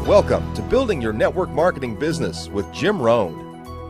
Welcome to Building Your Network Marketing Business with Jim Rohn.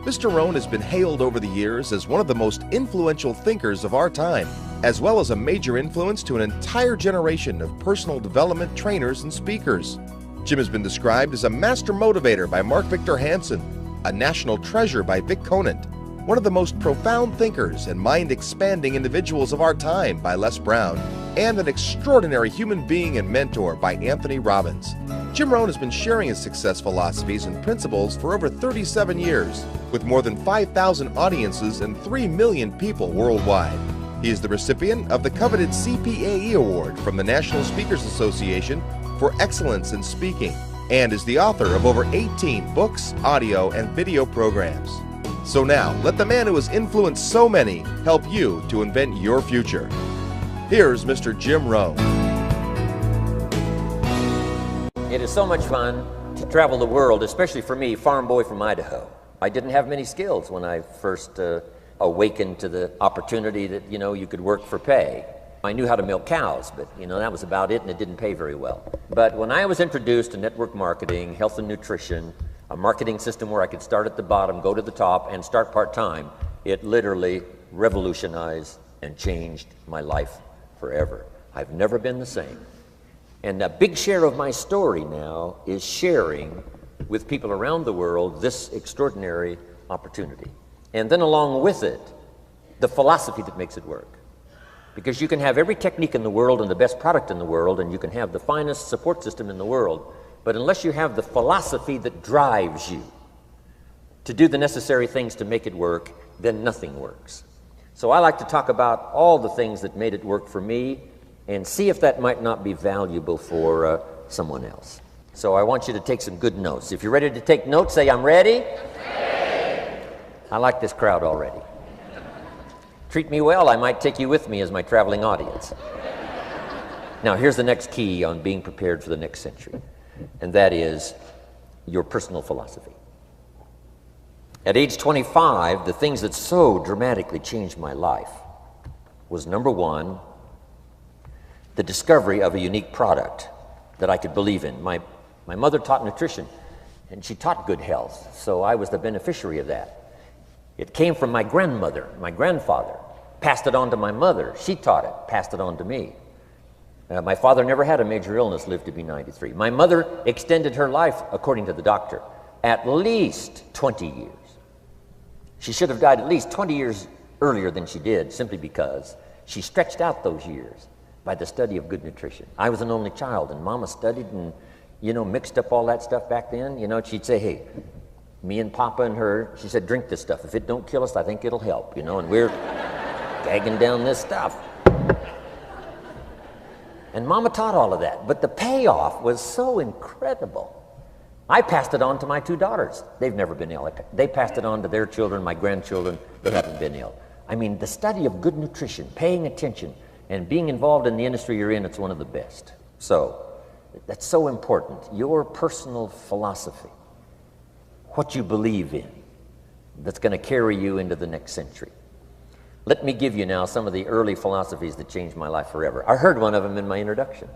Mr. Rohn has been hailed over the years as one of the most influential thinkers of our time, as well as a major influence to an entire generation of personal development trainers and speakers. Jim has been described as a master motivator by Mark Victor Hansen, a national treasure by Vic Conant, one of the most profound thinkers and mind-expanding individuals of our time by Les Brown, and an extraordinary human being and mentor by Anthony Robbins. Jim Rohn has been sharing his success philosophies and principles for over 37 years, with more than 5,000 audiences and 3 million people worldwide. He is the recipient of the coveted CPAE Award from the National Speakers Association for excellence in speaking, and is the author of over 18 books, audio, and video programs. So now, let the man who has influenced so many help you to invent your future. Here's Mr. Jim Rohn. It is so much fun to travel the world, especially for me, farm boy from Idaho. I didn't have many skills when I first awakened to the opportunity that, you could work for pay. I knew how to milk cows, but, that was about it, and it didn't pay very well. But when I was introduced to network marketing, health and nutrition, a marketing system where I could start at the bottom, go to the top, and start part-time, it literally revolutionized and changed my life forever. I've never been the same. And a big share of my story now is sharing with people around the world this extraordinary opportunity. And then along with it, the philosophy that makes it work. Because you can have every technique in the world and the best product in the world, and you can have the finest support system in the world, but unless you have the philosophy that drives you to do the necessary things to make it work, then nothing works. So I like to talk about all the things that made it work for me and see if that might not be valuable for someone else. So I want you to take some good notes. If you're ready to take notes, say, I'm ready. Ready. I like this crowd already. Treat me well, I might take you with me as my traveling audience. Now here's the next key on being prepared for the next century, and that is your personal philosophy. At age 25, the things that so dramatically changed my life was, number one, the discovery of a unique product that I could believe in. My mother taught nutrition, and she taught good health, so I was the beneficiary of that. It came from my grandmother, my grandfather, passed it on to my mother. She taught it, passed it on to me. My father never had a major illness, lived to be 93. My mother extended her life, according to the doctor, at least 20 years. She should have died at least 20 years earlier than she did, simply because she stretched out those years by the study of good nutrition. I was an only child, and Mama studied and, mixed up all that stuff back then. She'd say, hey, me and Papa and her, she said, drink this stuff. If it don't kill us, I think it'll help, and we're gagging down this stuff. And Mama taught all of that, but the payoff was so incredible. I passed it on to my 2 daughters. They've never been ill. They passed it on to their children, my grandchildren. They haven't been ill. I mean, the study of good nutrition, paying attention, and being involved in the industry you're in, it's one of the best. So, that's so important. Your personal philosophy, what you believe in, that's going to carry you into the next century. Let me give you now some of the early philosophies that changed my life forever. I heard one of them in my introduction.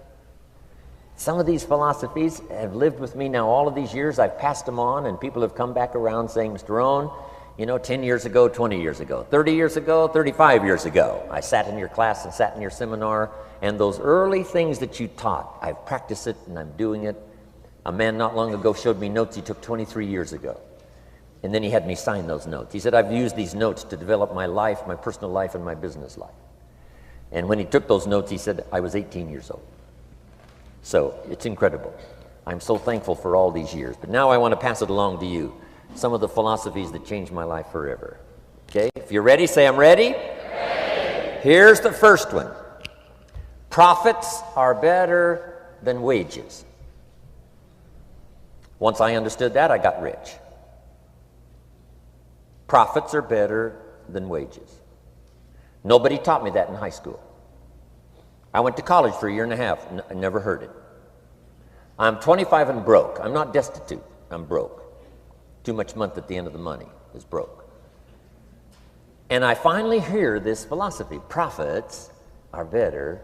Some of these philosophies have lived with me now all of these years. I've passed them on, and people have come back around saying, Mr. Rohn, 10 years ago, 20 years ago, 30 years ago, 35 years ago, I sat in your class and sat in your seminar, and those early things that you taught, I've practiced it and I'm doing it. A man not long ago showed me notes he took 23 years ago. And then he had me sign those notes. He said, I've used these notes to develop my life, my personal life, and my business life. And when he took those notes, he said, I was 18 years old. So it's incredible. I'm so thankful for all these years. But now I want to pass it along to you. Some of the philosophies that changed my life forever. Okay? If you're ready, say I'm ready. Ready. Here's the first one. Profits are better than wages. Once I understood that, I got rich. Profits are better than wages. Nobody taught me that in high school. I went to college for a year and a half. I never heard it. I'm 25 and broke. I'm not destitute. I'm broke. Too much month at the end of the money is broke. And I finally hear this philosophy. Profits are better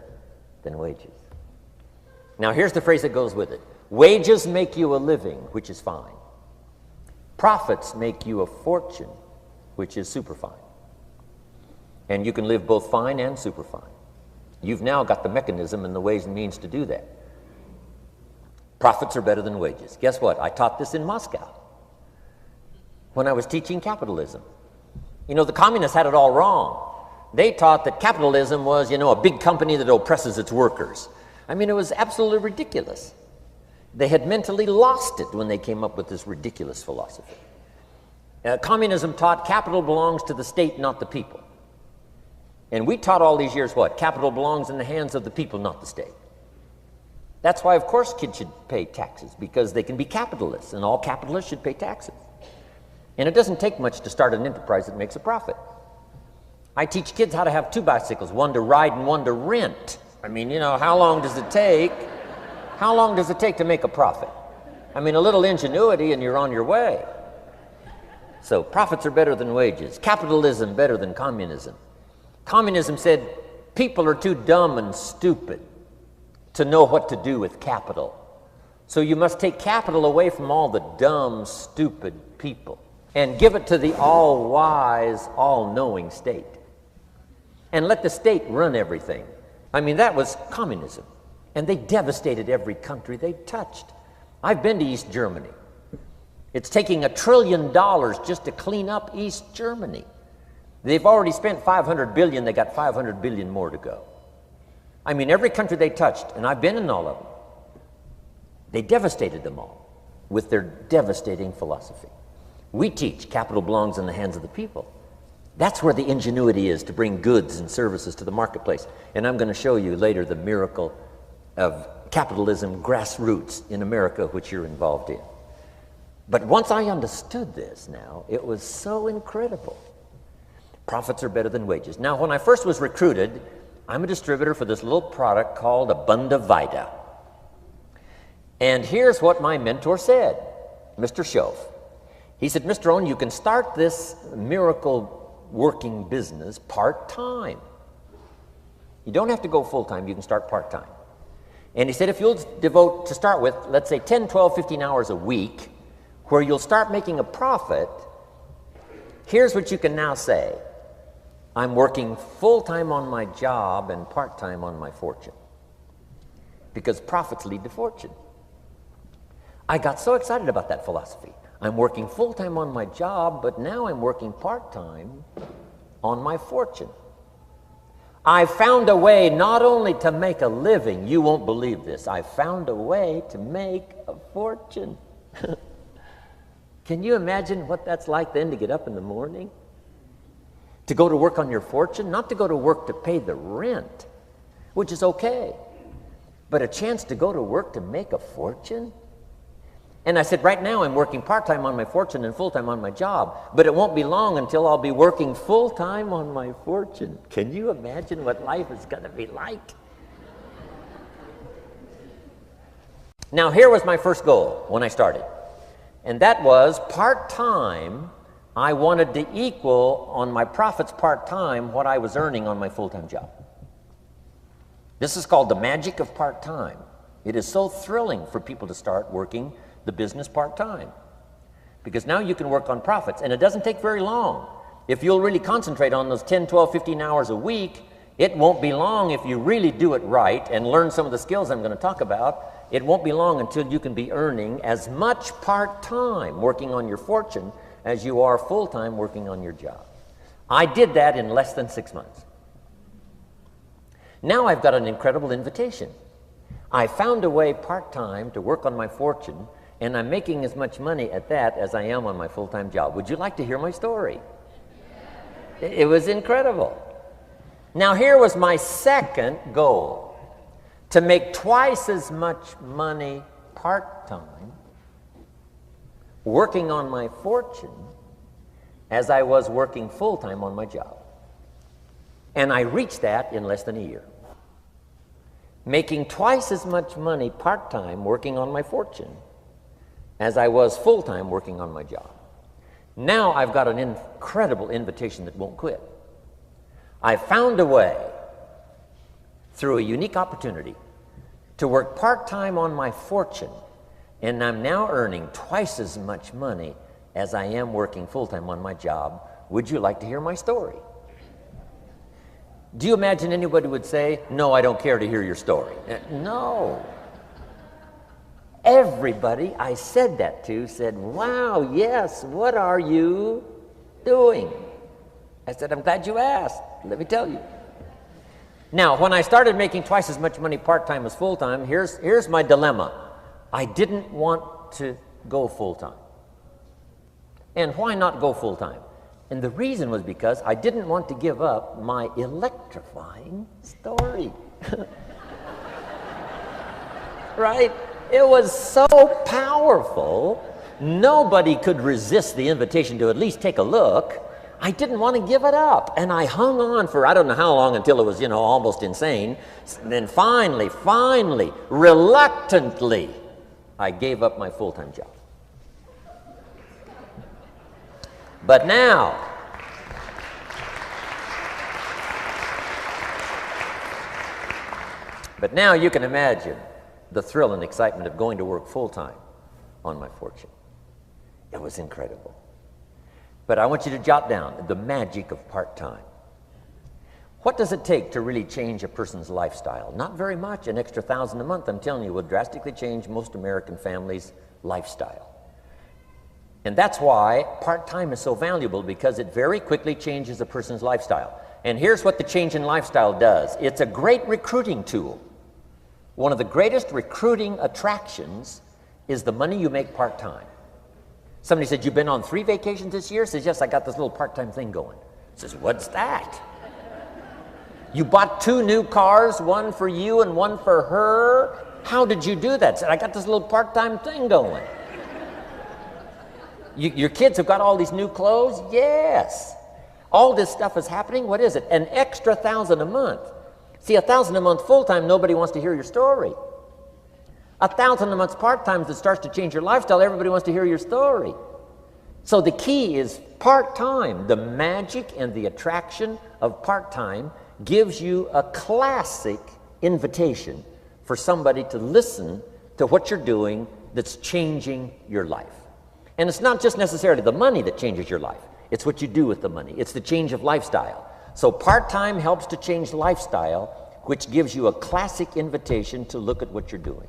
than wages. Now here's the phrase that goes with it. Wages make you a living, which is fine. Profits make you a fortune, which is super fine. And you can live both fine and super fine. You've now got the mechanism and the ways and means to do that. Profits are better than wages. Guess what? I taught this in Moscow when I was teaching capitalism. You know, the communists had it all wrong. They taught that capitalism was, a big company that oppresses its workers. I mean, it was absolutely ridiculous. They had mentally lost it when they came up with this ridiculous philosophy. Communism taught capital belongs to the state, not the people. And we taught all these years what? Capital belongs in the hands of the people, not the state. That's why, of course, kids should pay taxes, because they can be capitalists, and all capitalists should pay taxes. And it doesn't take much to start an enterprise that makes a profit. I teach kids how to have two bicycles, one to ride and one to rent. I mean, how long does it take? How long does it take to make a profit? I mean, a little ingenuity and you're on your way. So profits are better than wages. Capitalism better than communism. Communism said people are too dumb and stupid to know what to do with capital. So you must take capital away from all the dumb, stupid people and give it to the all-wise, all-knowing state. And let the state run everything. I mean, that was communism. And they devastated every country they touched. I've been to East Germany. It's taking $1 trillion just to clean up East Germany. They've already spent $500 billion. They got $500 billion more to go. I mean, every country they touched, and I've been in all of them, they devastated them all with their devastating philosophy. We teach capital belongs in the hands of the people. That's where the ingenuity is to bring goods and services to the marketplace. And I'm going to show you later the miracle of capitalism grassroots in America, which you're involved in. But once I understood this now, it was so incredible. Profits are better than wages. Now, when I first was recruited, I'm a distributor for this little product called Abunda Vita. And here's what my mentor said, Mr. Schoaf. He said, Mr. Rohn, you can start this miracle working business part-time. You don't have to go full-time, you can start part-time. And he said, if you'll devote, to start with, let's say 10, 12, 15 hours a week, where you'll start making a profit, here's what you can now say. I'm working full-time on my job and part-time on my fortune. Because profits lead to fortune. I got so excited about that philosophy. I'm working full-time on my job, but now I'm working part-time on my fortune. I found a way not only to make a living, you won't believe this, I found a way to make a fortune. Can you imagine what that's like then to get up in the morning? To go to work on your fortune? Not to go to work to pay the rent, which is okay, but a chance to go to work to make a fortune? And I said, right now I'm working part-time on my fortune and full-time on my job, but it won't be long until I'll be working full-time on my fortune. Can you imagine what life is going to be like? Now, here was my first goal when I started, and that was part-time. I wanted to equal on my profits part-time what I was earning on my full-time job. This is called the magic of part-time. It is so thrilling for people to start working the business part-time, because now you can work on profits, and it doesn't take very long. If you'll really concentrate on those 10, 12, 15 hours a week, it won't be long if you really do it right and learn some of the skills I'm going to talk about. It won't be long until you can be earning as much part-time working on your fortune as you are full-time working on your job. I did that in less than 6 months. Now I've got an incredible invitation. I found a way part-time to work on my fortune, and I'm making as much money at that as I am on my full-time job. Would you like to hear my story? It was incredible. Now, here was my second goal, to make twice as much money part-time working on my fortune as I was working full-time on my job. And I reached that in less than a year. Making twice as much money part-time working on my fortune as I was full-time working on my job. Now I've got an incredible invitation that won't quit. I found a way, through a unique opportunity, to work part-time on my fortune And I'm now earning twice as much money as I am working full-time on my job. Would you like to hear my story? Do you imagine anybody would say, no, I don't care to hear your story? No. Everybody I said that to said, wow, yes, what are you doing? I said, I'm glad you asked. Let me tell you. Now, when I started making twice as much money part-time as full-time, here's my dilemma. I didn't want to go full-time. And why not go full-time? And the reason was because I didn't want to give up my electrifying story. Right? It was so powerful, nobody could resist the invitation to at least take a look. I didn't want to give it up. And I hung on for I don't know how long until it was, almost insane. And then finally, reluctantly, I gave up my full-time job. But now, you can imagine the thrill and excitement of going to work full-time on my fortune. It was incredible. But I want you to jot down the magic of part-time. What does it take to really change a person's lifestyle? Not very much. An extra $1,000 a month, I'm telling you, will drastically change most American families' lifestyle. And that's why part-time is so valuable, because it very quickly changes a person's lifestyle. And here's what the change in lifestyle does. It's a great recruiting tool. One of the greatest recruiting attractions is the money you make part-time. Somebody said, you've been on 3 vacations this year? Says, yes, I got this little part-time thing going. Says, what's that? You bought 2 new cars, one for you and one for her? How did you do that? Said, I got this little part-time thing going. Your kids have got all these new clothes? Yes. All this stuff is happening. What is it? An extra $1,000 a month. See, $1,000 a month full-time, nobody wants to hear your story. $1,000 a month part-time that starts to change your lifestyle, everybody wants to hear your story. So the key is part-time. The magic and the attraction of part-time gives you a classic invitation for somebody to listen to what you're doing that's changing your life. And it's not just necessarily the money that changes your life. It's what you do with the money. It's the change of lifestyle. So part-time helps to change lifestyle, which gives you a classic invitation to look at what you're doing.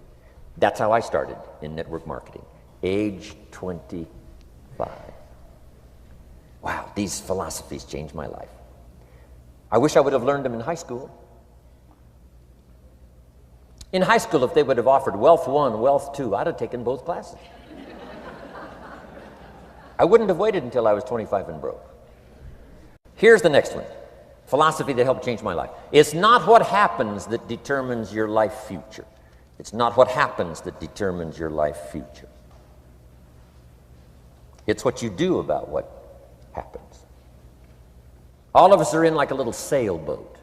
That's how I started in network marketing, age 25. Wow, these philosophies changed my life. I wish I would have learned them in high school. In high school, if they would have offered Wealth 1, Wealth 2, I'd have taken both classes. I wouldn't have waited until I was 25 and broke. Here's the next one. Philosophy that helped change my life. It's not what happens that determines your life future. It's not what happens that determines your life future. It's what you do about what happens. All of us are in like a little sailboat.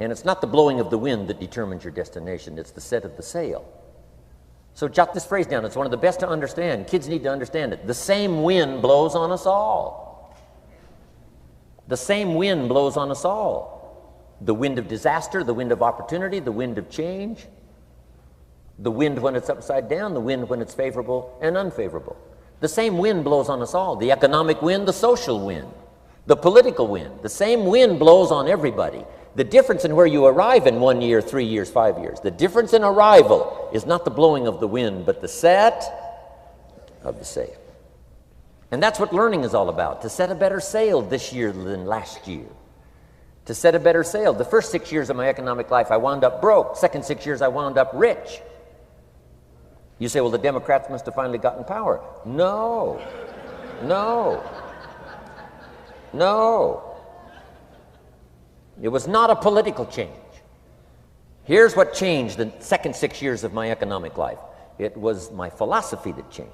And it's not the blowing of the wind that determines your destination. It's the set of the sail. So jot this phrase down. It's one of the best to understand. Kids need to understand it. The same wind blows on us all. The same wind blows on us all. The wind of disaster, the wind of opportunity, the wind of change. The wind when it's upside down, the wind when it's favorable and unfavorable. The same wind blows on us all. The economic wind, the social wind, the political wind. The same wind blows on everybody. The difference in where you arrive in 1 year, 3 years, 5 years, the difference in arrival is not the blowing of the wind, but the set of the sail. And that's what learning is all about, to set a better sail this year than last year. To set a better sail. The first 6 years of my economic life, I wound up broke. Second 6 years, I wound up rich. You say, well, the Democrats must have finally gotten power. No. It was not a political change. Here's what changed the second 6 years of my economic life. It was my philosophy that changed.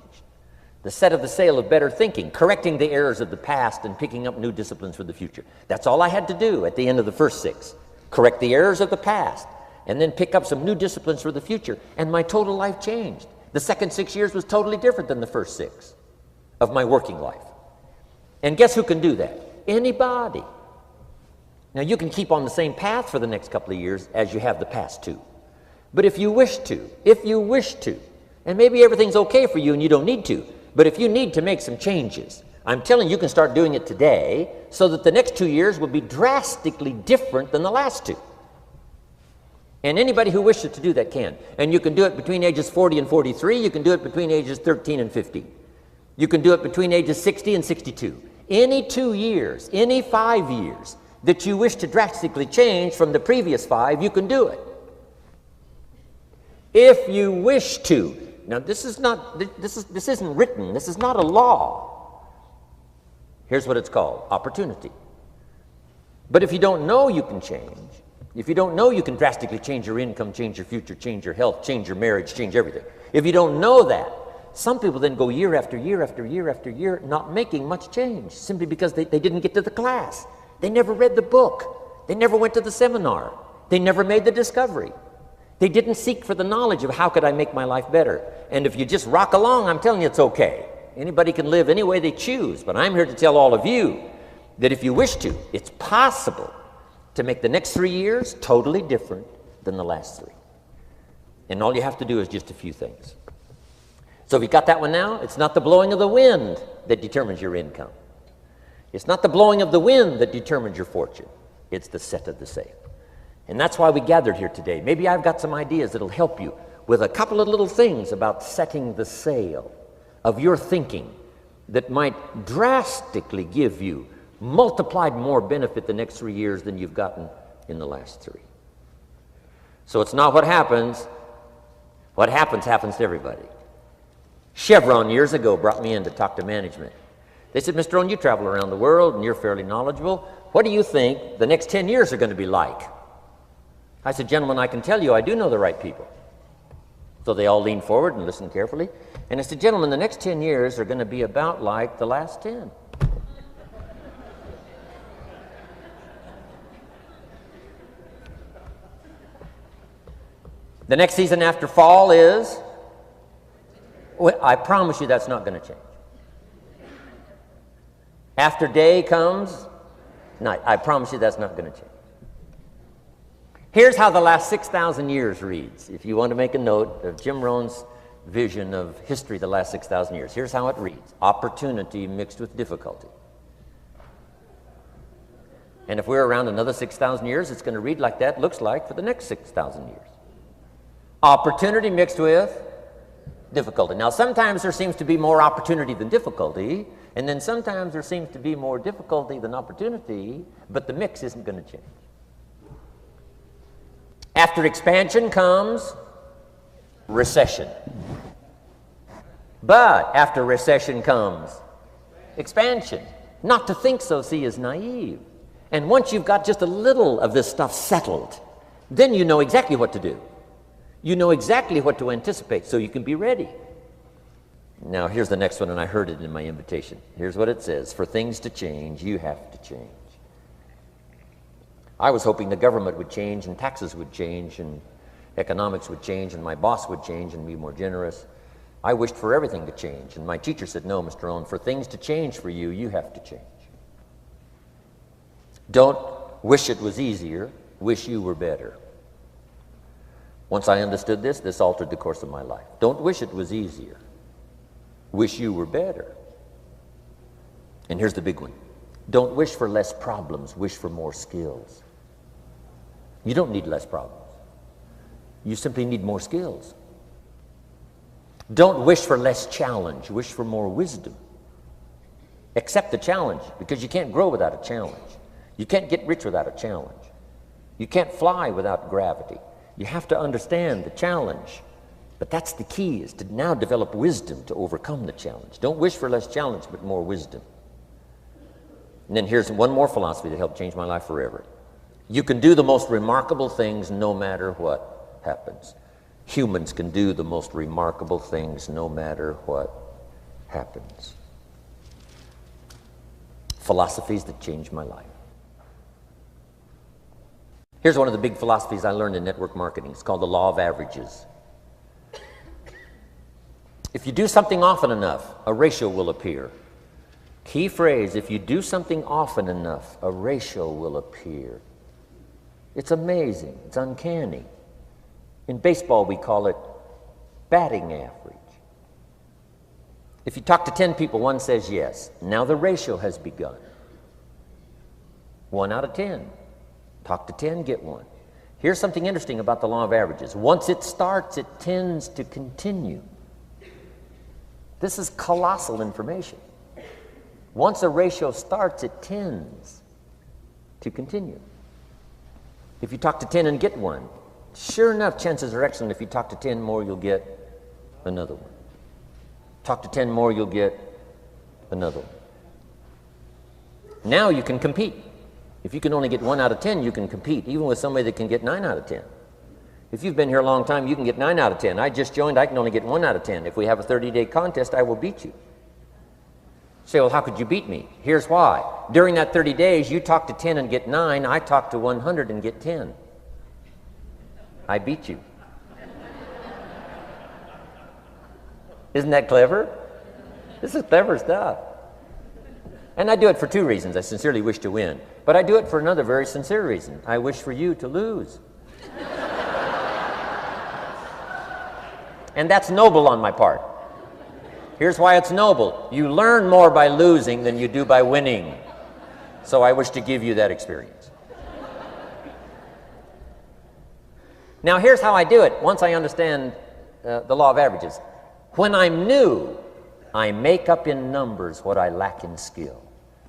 The set of the sail of better thinking, correcting the errors of the past and picking up new disciplines for the future. That's all I had to do at the end of the first 6. Correct the errors of the past and then pick up some new disciplines for the future. And my total life changed. The second 6 years was totally different than the first 6 of my working life. And guess who can do that? Anybody. Now, you can keep on the same path for the next couple of years as you have the past 2. But if you wish to, And maybe everything's okay for you and you don't need to. But if you need to make some changes, I'm telling you, you can start doing it today so that the next 2 years will be drastically different than the last 2. And anybody who wishes to do that can. And you can do it between ages 40 and 43. You can do it between ages 13 and 15. You can do it between ages 60 and 62. Any 2 years, any 5 years that you wish to drastically change from the previous 5, you can do it. If you wish to. Now, this isn't written. This is not a law. Here's what it's called: opportunity. But if you don't know you can change, if you don't know you can drastically change your income, change your future, change your health, change your marriage, change everything, if you don't know that, some people then go year after year after year after year not making much change simply because they didn't get to the class. They never read the book. They never went to the seminar. They never made the discovery. They didn't seek for the knowledge of how could I make my life better. And if you just rock along, I'm telling you it's okay. Anybody can live any way they choose, but I'm here to tell all of you that if you wish to, it's possible to make the next 3 years totally different than the last 3. And all you have to do is just a few things. So if you got that one now, it's not the blowing of the wind that determines your income. It's not the blowing of the wind that determines your fortune. It's the set of the sail. And that's why we gathered here today. Maybe I've got some ideas that'll help you with a couple of little things about setting the sail of your thinking that might drastically give you multiplied more benefit the next 3 years than you've gotten in the last 3. So it's not what happens. What happens happens to everybody. Chevron years ago brought me in to talk to management. They said, Mr. Rohn, you travel around the world and you're fairly knowledgeable. What do you think the next 10 years are going to be like? I said, gentlemen, I can tell you I do know the right people. So they all leaned forward and listened carefully. And I said, gentlemen, the next 10 years are going to be about like the last 10. The next season after fall is, well, I promise you that's not going to change. After day comes night. I promise you that's not going to change. Here's how the last 6,000 years reads. If you want to make a note of Jim Rohn's vision of history the last 6,000 years, here's how it reads: opportunity mixed with difficulty. And if we're around another 6,000 years, it's going to read like that looks like for the next 6,000 years. Opportunity mixed with difficulty. Now, sometimes there seems to be more opportunity than difficulty, and then sometimes there seems to be more difficulty than opportunity, but the mix isn't going to change. After expansion comes recession. But after recession comes expansion. Not to think so, see, is naive. And once you've got just a little of this stuff settled, then you know exactly what to do. You know exactly what to anticipate, so you can be ready. Now, here's the next one, and I heard it in my invitation. Here's what it says: for things to change, you have to change. I was hoping the government would change, and taxes would change, and economics would change, and my boss would change and be more generous. I wished for everything to change, and my teacher said, no, Mr. Rohn, for things to change for you, you have to change. Don't wish it was easier, wish you were better. Once I understood this, this altered the course of my life. Don't wish it was easier, wish you were better. And here's the big one: don't wish for less problems, wish for more skills. You don't need less problems. You simply need more skills. Don't wish for less challenge, wish for more wisdom. Accept the challenge, because you can't grow without a challenge. You can't get rich without a challenge. You can't fly without gravity. You have to understand the challenge. But that's the key, is to now develop wisdom to overcome the challenge. Don't wish for less challenge, but more wisdom. And then here's one more philosophy that helped change my life forever. You can do the most remarkable things no matter what happens. Humans can do the most remarkable things no matter what happens. Philosophies that changed my life. Here's one of the big philosophies I learned in network marketing. It's called the law of averages. If you do something often enough, a ratio will appear. Key phrase: if you do something often enough, a ratio will appear. It's amazing. It's uncanny. In baseball, we call it batting average. If you talk to 10 people, one says yes. Now the ratio has begun. 1 out of 10. Talk to 10, get 1. Here's something interesting about the law of averages. Once it starts, it tends to continue. This is colossal information. Once a ratio starts, it tends to continue. If you talk to 10 and get 1, sure enough, chances are excellent if you talk to 10 more, you'll get another one. Talk to 10 more, you'll get another one. Now you can compete. If you can only get 1 out of 10, you can compete, even with somebody that can get 9 out of 10. If you've been here a long time, you can get 9 out of 10. I just joined, I can only get 1 out of 10. If we have a 30-day contest, I will beat you. Say, well, how could you beat me? Here's why. During that 30 days, you talk to 10 and get 9. I talk to 100 and get 10. I beat you. Isn't that clever? This is clever stuff. And I do it for 2 reasons. I sincerely wish to win. But I do it for another very sincere reason. I wish for you to lose. And that's noble on my part. Here's why it's noble. You learn more by losing than you do by winning. So I wish to give you that experience. Now here's how I do it once I understand the law of averages. When I'm new, I make up in numbers what I lack in skill.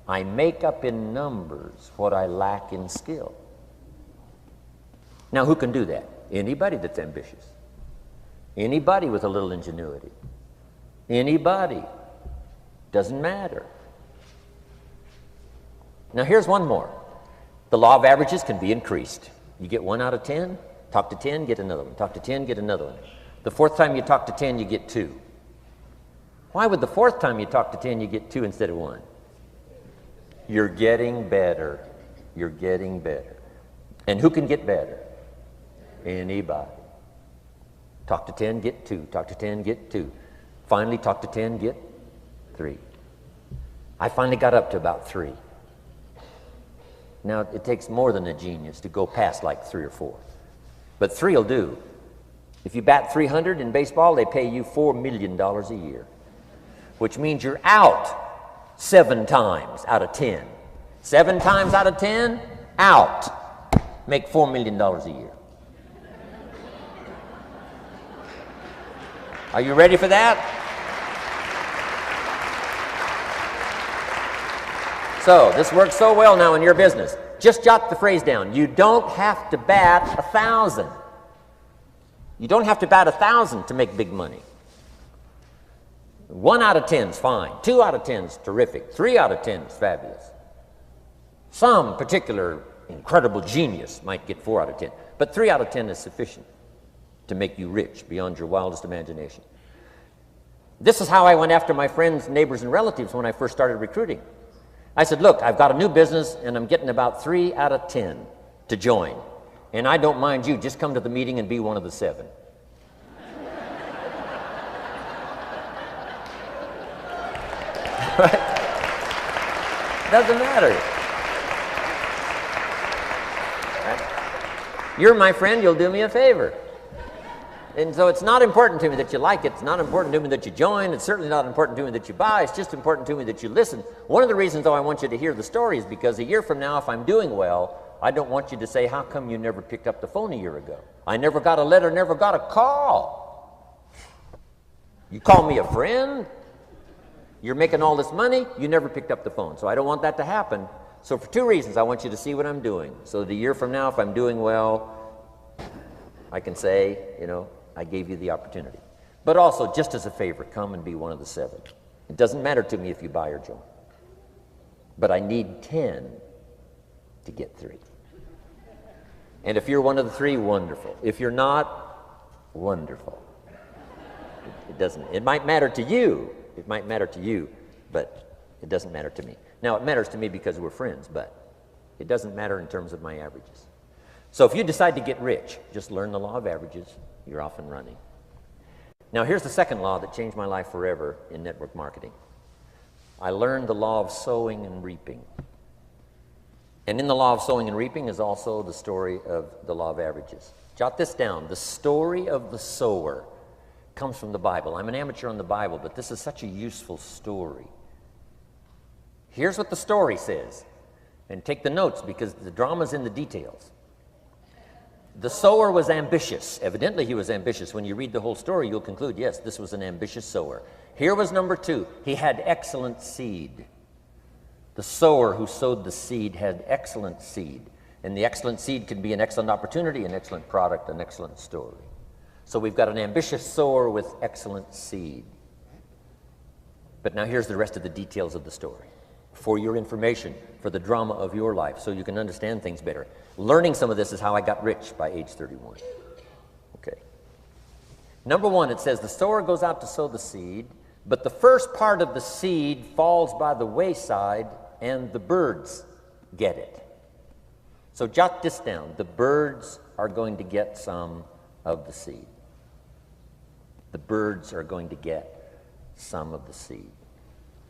I make up in numbers what I lack in skill. Now, who can do that? Anybody that's ambitious. Anybody with a little ingenuity. Anybody. Doesn't matter. Now, here's one more. The law of averages can be increased. You get 1 out of 10, talk to 10, get another one. Talk to 10, get another one. The 4th time you talk to 10, you get 2. Why would the 4th time you talk to 10, you get 2 instead of 1? You're getting better. You're getting better. And who can get better? Anybody. Talk to 10, get 2. Talk to 10, get 2. Finally, talk to 10, get 3. I finally got up to about 3. Now, it takes more than a genius to go past like 3 or 4. But 3 will do. If you bat 300 in baseball, they pay you $4 million a year, which means you're out 7 times out of 10. 7 times out of 10, out. Make $4 million a year. Are you ready for that? So, this works so well now in your business. Just jot the phrase down. You don't have to bat 1,000. You don't have to bat 1,000 to make big money. 1 out of 10 is fine. 2 out of 10 is terrific. 3 out of 10 is fabulous. Some particular incredible genius might get 4 out of 10. But 3 out of 10 is sufficient to make you rich beyond your wildest imagination. This is how I went after my friends, neighbors, and relatives when I first started recruiting. I said, look, I've got a new business, and I'm getting about 3 out of 10 to join. And I don't mind you. Just come to the meeting and be one of the 7. Right? Doesn't matter. Right? You're my friend, you'll do me a favor. And so it's not important to me that you like it. It's not important to me that you join. It's certainly not important to me that you buy. It's just important to me that you listen. One of the reasons, though, I want you to hear the story is because a year from now, if I'm doing well, I don't want you to say, how come you never picked up the phone a year ago? I never got a letter, never got a call. You call me a friend? You're making all this money, you never picked up the phone. So I don't want that to happen. So for 2 reasons, I want you to see what I'm doing. So that a year from now, if I'm doing well, I can say, you know, I gave you the opportunity. But also, just as a favor, come and be one of the 7. It doesn't matter to me if you buy or join. But I need 10 to get 3. And if you're one of the 3, wonderful. If you're not, wonderful. It doesn't. It might matter to you. It might matter to you, but it doesn't matter to me. Now, it matters to me because we're friends, but it doesn't matter in terms of my averages. So if you decide to get rich, just learn the law of averages. You're off and running. Now, here's the second law that changed my life forever in network marketing. I learned the law of sowing and reaping. And in the law of sowing and reaping is also the story of the law of averages. Jot this down. The story of the sower comes from the Bible. I'm an amateur on the Bible, but this is such a useful story. Here's what the story says. And take the notes because the drama's in the details. The sower was ambitious. Evidently, he was ambitious. When you read the whole story, you'll conclude, yes, this was an ambitious sower. Here was number 2. He had excellent seed. The sower who sowed the seed had excellent seed. And the excellent seed can be an excellent opportunity, an excellent product, an excellent story. So we've got an ambitious sower with excellent seed. But now here's the rest of the details of the story. For your information, for the drama of your life, so you can understand things better. Learning some of this is how I got rich by age 31. Okay. Number 1, it says the sower goes out to sow the seed, but the first part of the seed falls by the wayside and the birds get it. So jot this down. The birds are going to get some of the seed. The birds are going to get some of the seed.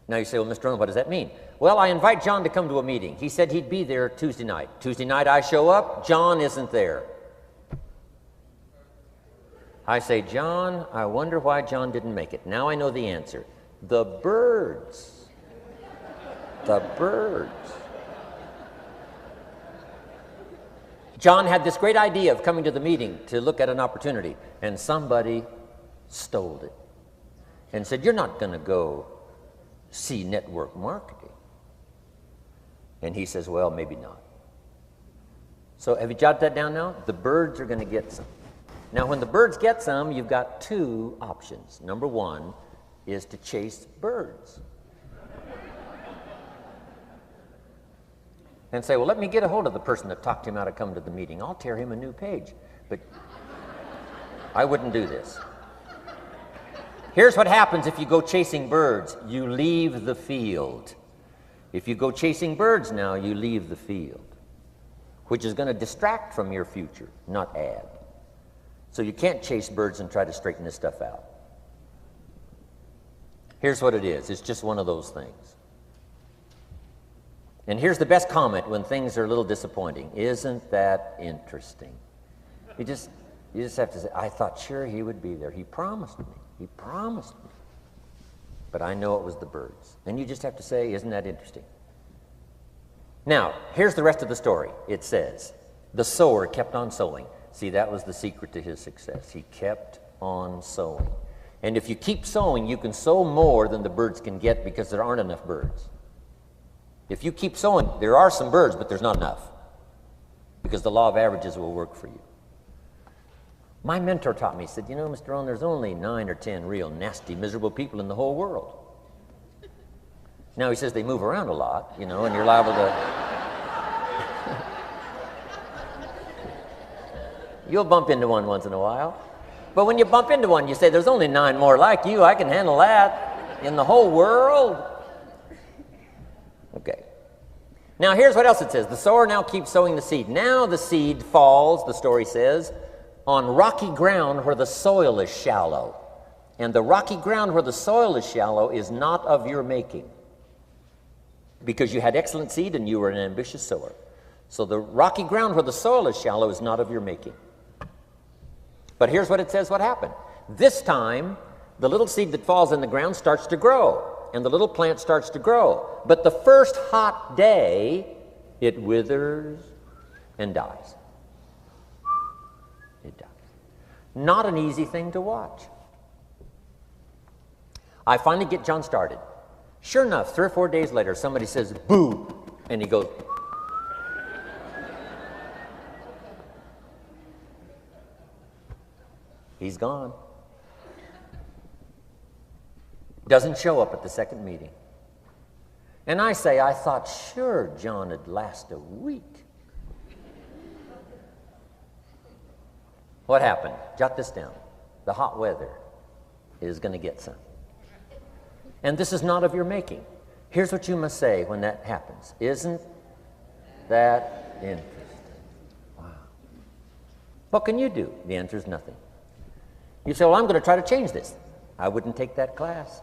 Now you say, well, Mr. Rohn, what does that mean? Well, I invite John to come to a meeting. He said he'd be there Tuesday night. Tuesday night I show up, John isn't there. I say, John, I wonder why John didn't make it. Now I know the answer. The birds. The birds. John had this great idea of coming to the meeting to look at an opportunity, and somebody stole it and said, you're not going to go see network marketing. And he says, well, maybe not. So have you jotted that down now? The birds are going to get some. Now, when the birds get some, you've got 2 options. Number 1 is to chase birds. And say, well, let me get a hold of the person that talked him out of coming to the meeting. I'll tear him a new page. But I wouldn't do this. Here's what happens if you go chasing birds. You leave the field. If you go chasing birds now, you leave the field, which is going to distract from your future, not add. So you can't chase birds and try to straighten this stuff out. Here's what it is. It's just one of those things. And here's the best comment when things are a little disappointing. Isn't that interesting? You just have to say, I thought sure he would be there. He promised me. He promised me. But I know it was the birds. And you just have to say, isn't that interesting? Now, here's the rest of the story. It says, the sower kept on sowing. See, that was the secret to his success. He kept on sowing. And if you keep sowing, you can sow more than the birds can get because there aren't enough birds. If you keep sowing, there are some birds, but there's not enough because the law of averages will work for you. My mentor taught me, he said, you know, Mr. Rohn, there's only 9 or 10 real nasty, miserable people in the whole world. Now, he says they move around a lot, you know, and you're liable to... You'll bump into one once in a while. But when you bump into one, you say, there's only 9 more like you. I can handle that in the whole world. Okay. Now, here's what else it says. The sower now keeps sowing the seed. Now the seed falls, the story says, on rocky ground where the soil is shallow. And the rocky ground where the soil is shallow is not of your making, because you had excellent seed and you were an ambitious sower. So the rocky ground where the soil is shallow is not of your making. But here's what it says what happened. This time, the little seed that falls in the ground starts to grow, and the little plant starts to grow. But the first hot day, it withers and dies. It dies. Not an easy thing to watch. I finally get John started. Sure enough, 3 or 4 days later, somebody says, boo, and he goes, he's gone. Doesn't show up at the second meeting. And I say, I thought sure John would last a week. What happened? Jot this down. The hot weather is going to get some. And this is not of your making. Here's what you must say when that happens. Isn't that interesting? Wow. What can you do? The answer is nothing. You say, well, I'm going to try to change this. I wouldn't take that class.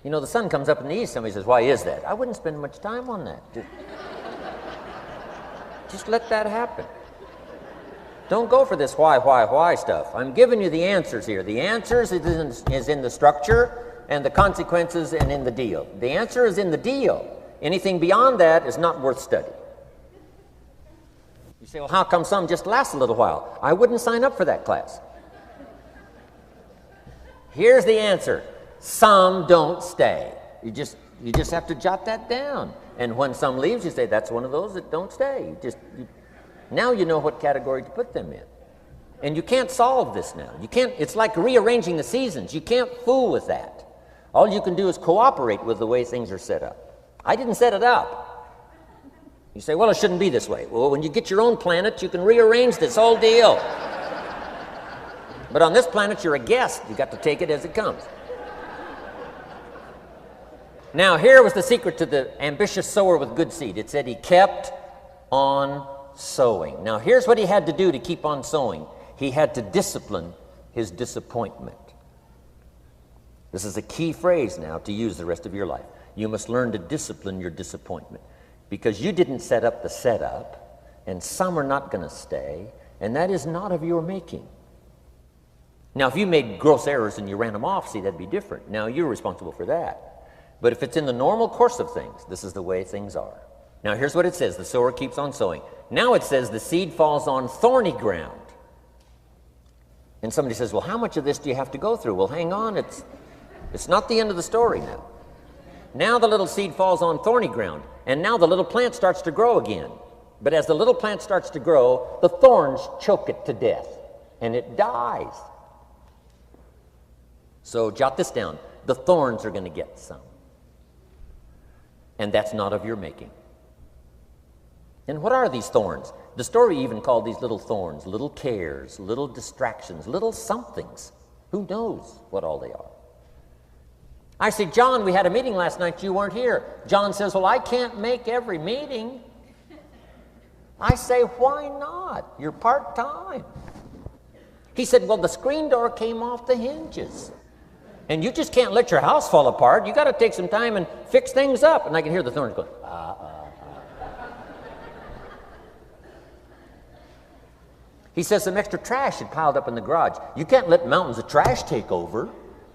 You know, the sun comes up in the east. Somebody says, why is that? I wouldn't spend much time on that. Just let that happen. Don't go for this why stuff. I'm giving you the answers here. The answers is in the structure, and the consequences and in the deal. The answer is in the deal. Anything beyond that is not worth study. You say, well, how come some just last a little while? I wouldn't sign up for that class. Here's the answer. Some don't stay. You just have to jot that down. And when some leaves, you say, that's one of those that don't stay. Now you know what category to put them in. And you can't solve this now. You can't. It's like rearranging the seasons. You can't fool with that. All you can do is cooperate with the way things are set up. I didn't set it up. You say, well, it shouldn't be this way. Well, when you get your own planet, you can rearrange this whole deal. But on this planet, you're a guest. You got to take it as it comes. Now, here was the secret to the ambitious sower with good seed. It said he kept on sowing. Now, here's what he had to do to keep on sowing. He had to discipline his disappointment. This is a key phrase now to use the rest of your life. You must learn to discipline your disappointment, because you didn't set up the setup, and some are not going to stay, and that is not of your making. Now, if you made gross errors and you ran them off, see, that'd be different. Now, you're responsible for that. But if it's in the normal course of things, this is the way things are. Now, here's what it says. The sower keeps on sowing. Now it says the seed falls on thorny ground. And somebody says, well, how much of this do you have to go through? Well, hang on. It's not the end of the story now. Now the little seed falls on thorny ground. And now the little plant starts to grow again. But as the little plant starts to grow, the thorns choke it to death. And it dies. So jot this down. The thorns are going to get some. And that's not of your making. And what are these thorns? The story even called these little thorns, little cares, little distractions, little somethings. Who knows what all they are? I say, John, we had a meeting last night, you weren't here. John says, well, I can't make every meeting. I say, why not? You're part-time. He said, well, the screen door came off the hinges. And you just can't let your house fall apart. You got to take some time and fix things up. And I can hear the thorns going, He says some extra trash had piled up in the garage. You can't let mountains of trash take over.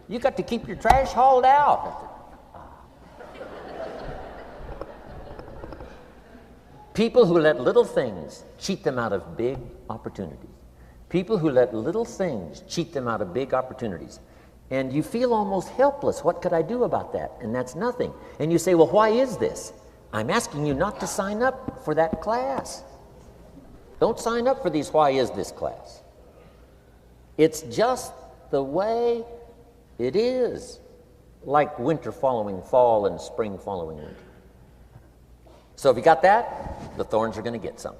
You got to keep your trash hauled out. People who let little things cheat them out of big opportunities. People who let little things cheat them out of big opportunities. And you feel almost helpless. What could I do about that? And that's nothing. And you say, well, why is this? I'm asking you not to sign up for that class. Don't sign up for these why is this class. It's just the way it is. Like winter following fall and spring following winter. So if you got that, the thorns are going to get some.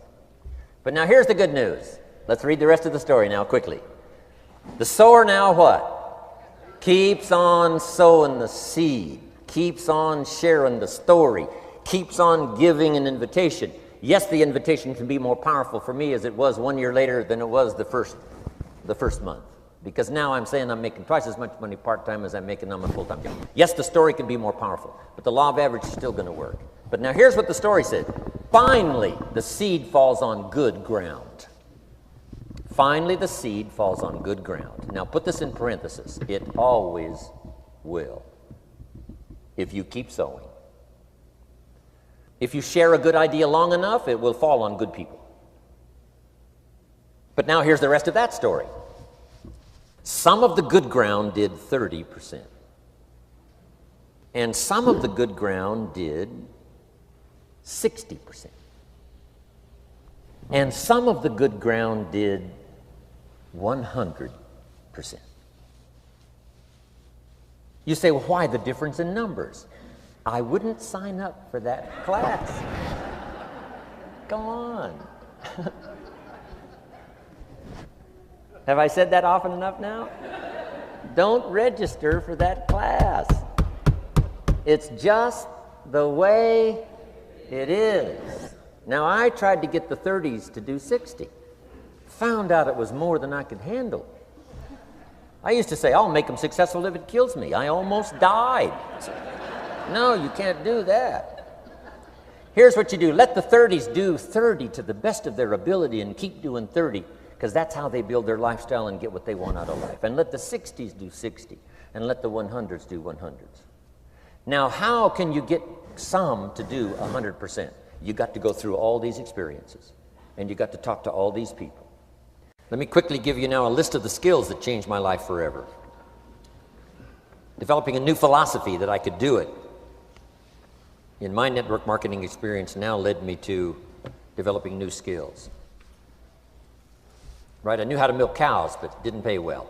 But now here's the good news. Let's read the rest of the story now quickly. The sower now what? Keeps on sowing the seed. Keeps on sharing the story. Keeps on giving an invitation. Yes, the invitation can be more powerful for me as it was 1 year later than it was the first month. Because now I'm saying I'm making twice as much money part-time as I'm making on my full-time job. Yes, the story can be more powerful, but the law of average is still going to work. But now here's what the story said. Finally, the seed falls on good ground. Finally, the seed falls on good ground. Now put this in parentheses. It always will, if you keep sowing. If you share a good idea long enough, it will fall on good people. But now here's the rest of that story. Some of the good ground did 30%. And some of the good ground did 60%. And some of the good ground did 100%. You say, well, why the difference in numbers? I wouldn't sign up for that class. Come on. Have I said that often enough now? Don't register for that class. It's just the way it is. Now, I tried to get the 30s to do 60. Found out it was more than I could handle. I used to say, I'll make them successful if it kills me. I almost died. No, you can't do that. Here's what you do. Let the 30s do 30 to the best of their ability and keep doing 30. because that's how they build their lifestyle and get what they want out of life. And let the 60s do 60, and let the 100s do 100s. Now, how can you get some to do 100%? You got to go through all these experiences, and you got to talk to all these people. Let me quickly give you now a list of the skills that changed my life forever. Developing a new philosophy that I could do it in my network marketing experience now led me to developing new skills. Right, I knew how to milk cows, but it didn't pay well.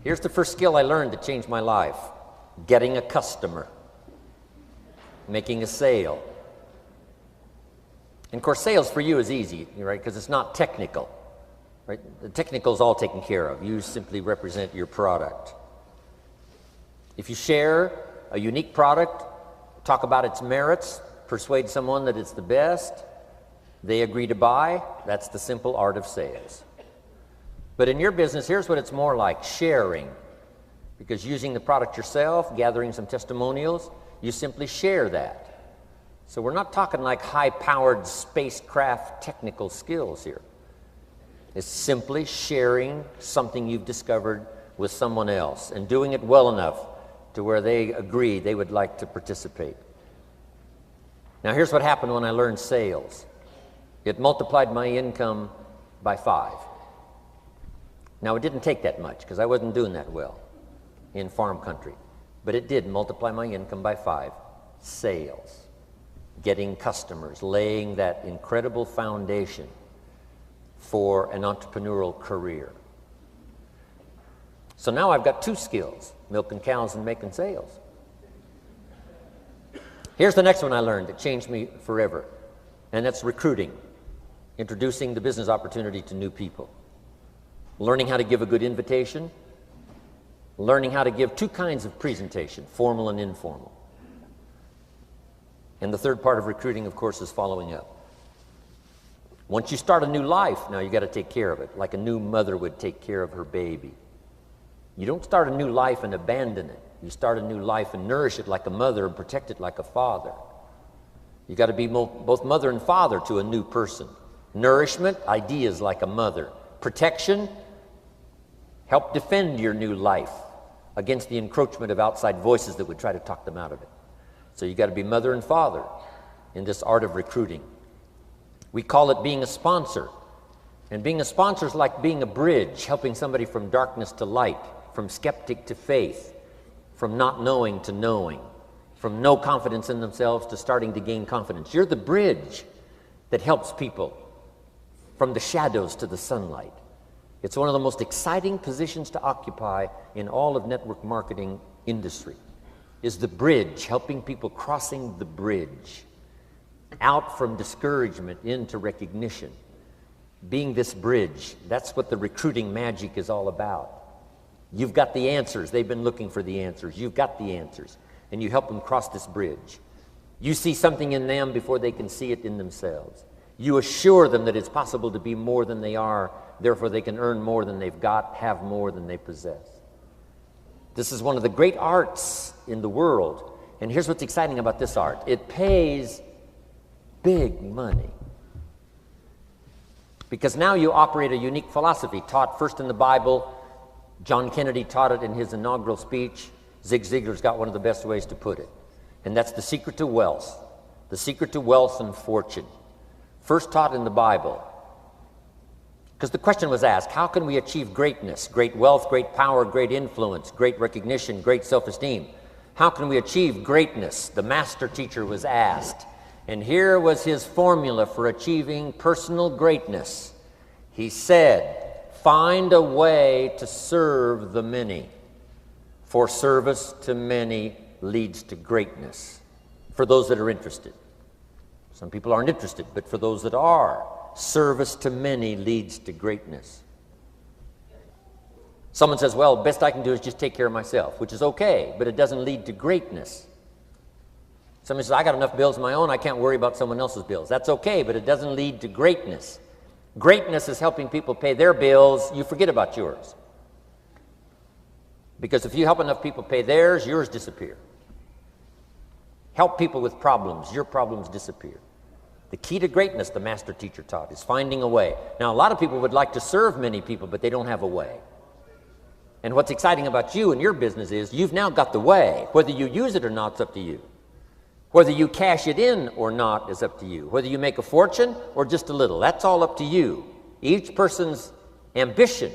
Here's the first skill I learned that changed my life: getting a customer, making a sale. And of course, sales for you is easy, right, because it's not technical. Right? The technical is all taken care of. You simply represent your product. If you share a unique product, talk about its merits, persuade someone that it's the best, they agree to buy, that's the simple art of sales. But in your business, here's what it's more like: sharing. Because using the product yourself, gathering some testimonials, you simply share that. So we're not talking like high-powered spacecraft technical skills here. It's simply sharing something you've discovered with someone else and doing it well enough to where they agree they would like to participate. Now here's what happened when I learned sales. It multiplied my income by 5. Now it didn't take that much because I wasn't doing that well in farm country, but it did multiply my income by 5. Sales, getting customers, laying that incredible foundation for an entrepreneurial career. So now I've got 2 skills: milking cows and making sales. Here's the next one I learned that changed me forever, and that's recruiting, introducing the business opportunity to new people, learning how to give a good invitation, learning how to give 2 kinds of presentation, formal and informal. And the third part of recruiting, of course, is following up. Once you start a new life, now you got to take care of it, like a new mother would take care of her baby. You don't start a new life and abandon it. You start a new life and nourish it like a mother and protect it like a father. You got to be both mother and father to a new person. Nourishment, ideas like a mother. Protection, help defend your new life against the encroachment of outside voices that would try to talk them out of it. So you got to be mother and father in this art of recruiting. We call it being a sponsor. And being a sponsor is like being a bridge, helping somebody from darkness to light, from skeptic to faith, from not knowing to knowing, from no confidence in themselves to starting to gain confidence. You're the bridge that helps people from the shadows to the sunlight. It's one of the most exciting positions to occupy in all of network marketing industry, is the bridge, helping people crossing the bridge out from discouragement into recognition. Being this bridge, that's what the recruiting magic is all about. You've got the answers. They've been looking for the answers. You've got the answers, and you help them cross this bridge. You see something in them before they can see it in themselves. You assure them that it's possible to be more than they are, therefore they can earn more than they've got, have more than they possess. This is one of the great arts in the world, and here's what's exciting about this art. It pays big money. Because now you operate a unique philosophy taught first in the Bible. John Kennedy taught it in his inaugural speech. Zig Ziglar's got one of the best ways to put it. And that's the secret to wealth. The secret to wealth and fortune. First taught in the Bible. Because the question was asked, how can we achieve greatness, great wealth, great power, great influence, great recognition, great self-esteem? How can we achieve greatness? The master teacher was asked. And here was his formula for achieving personal greatness. He said, find a way to serve the many, for service to many leads to greatness. For those that are interested. Some people aren't interested, but for those that are, service to many leads to greatness. Someone says, well, best I can do is just take care of myself, which is okay, but it doesn't lead to greatness. Somebody says, I got enough bills of my own, I can't worry about someone else's bills. That's okay, but it doesn't lead to greatness. Greatness is helping people pay their bills, you forget about yours. Because if you help enough people pay theirs, yours disappear. Help people with problems, your problems disappear. The key to greatness, the master teacher taught, is finding a way. Now, a lot of people would like to serve many people, but they don't have a way. And what's exciting about you and your business is you've now got the way. Whether you use it or not, it's up to you. Whether you cash it in or not is up to you. Whether you make a fortune or just a little, that's all up to you. Each person's ambition,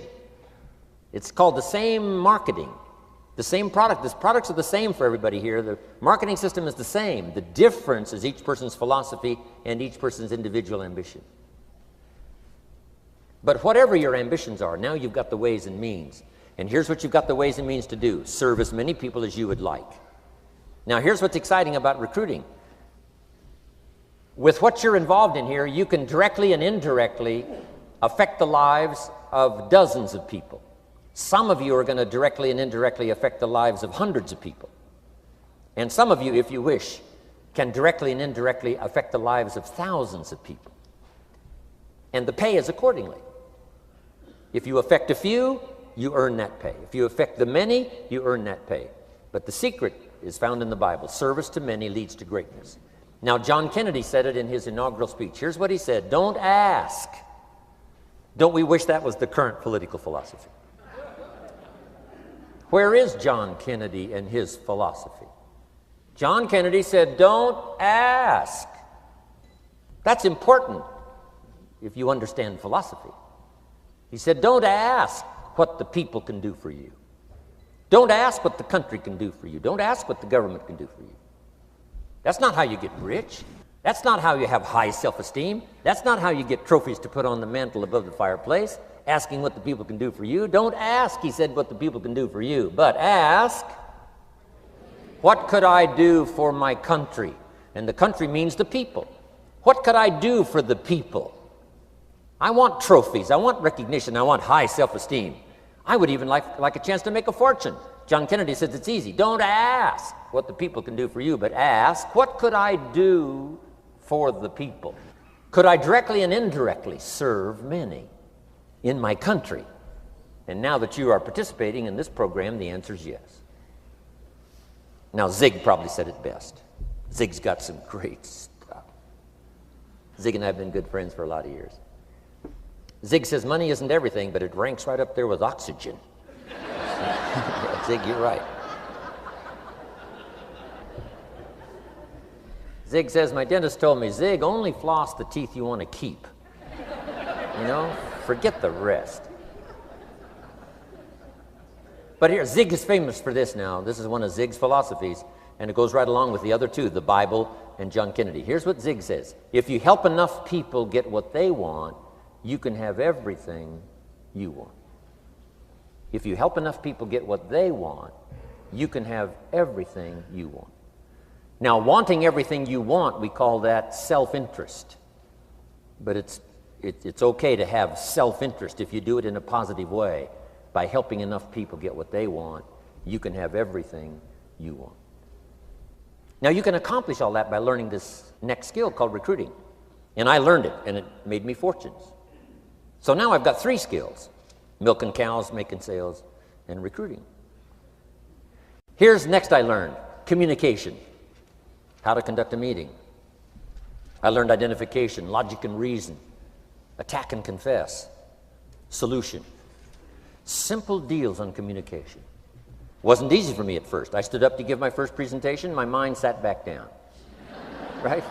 it's called the same marketing, the same product. The products are the same for everybody here. The marketing system is the same. The difference is each person's philosophy and each person's individual ambition. But whatever your ambitions are, now you've got the ways and means. And here's what you've got the ways and means to do. Serve as many people as you would like. Now, here's what's exciting about recruiting. With what you're involved in here, you can directly and indirectly affect the lives of dozens of people. Some of you are going to directly and indirectly affect the lives of hundreds of people. And some of you, if you wish, can directly and indirectly affect the lives of thousands of people. And the pay is accordingly. If you affect a few, you earn that pay. If you affect the many, you earn that pay. But the secret is found in the Bible. Service to many leads to greatness. Now, John Kennedy said it in his inaugural speech. Here's what he said: don't ask. Don't we wish that was the current political philosophy? Where is John Kennedy and his philosophy? John Kennedy said, don't ask. That's important if you understand philosophy. He said, don't ask what the people can do for you. Don't ask what the country can do for you. Don't ask what the government can do for you. That's not how you get rich. That's not how you have high self-esteem. That's not how you get trophies to put on the mantle above the fireplace, asking what the people can do for you. Don't ask, he said, what the people can do for you, but ask, what could I do for my country? And the country means the people. What could I do for the people? I want trophies. I want recognition. I want high self-esteem. I would even like a chance to make a fortune. John Kennedy says it's easy. Don't ask what the people can do for you, but ask, what could I do for the people? Could I directly and indirectly serve many in my country? And now that you are participating in this program, the answer is yes. Now, Zig probably said it best. Zig's got some great stuff. Zig and I have been good friends for a lot of years. Zig says money isn't everything, but it ranks right up there with oxygen. Yeah, Zig, you're right. Zig says, my dentist told me, Zig, only floss the teeth you want to keep. You know, forget the rest. But here, Zig is famous for this now. This is one of Zig's philosophies, and it goes right along with the other two, the Bible and John Kennedy. Here's what Zig says: if you help enough people get what they want, you can have everything you want. If you help enough people get what they want, you can have everything you want. Now, wanting everything you want, we call that self-interest. But it's okay to have self-interest if you do it in a positive way. By helping enough people get what they want, you can have everything you want. Now, you can accomplish all that by learning this next skill called recruiting. And I learned it, and it made me fortunes. So now I've got 3 skills: milking cows, making sales, and recruiting. Here's next I learned: communication, how to conduct a meeting. I learned identification, logic and reason, attack and confess, solution. Simple deals on communication. Wasn't easy for me at first. I stood up to give my first presentation, my mind sat back down. Right?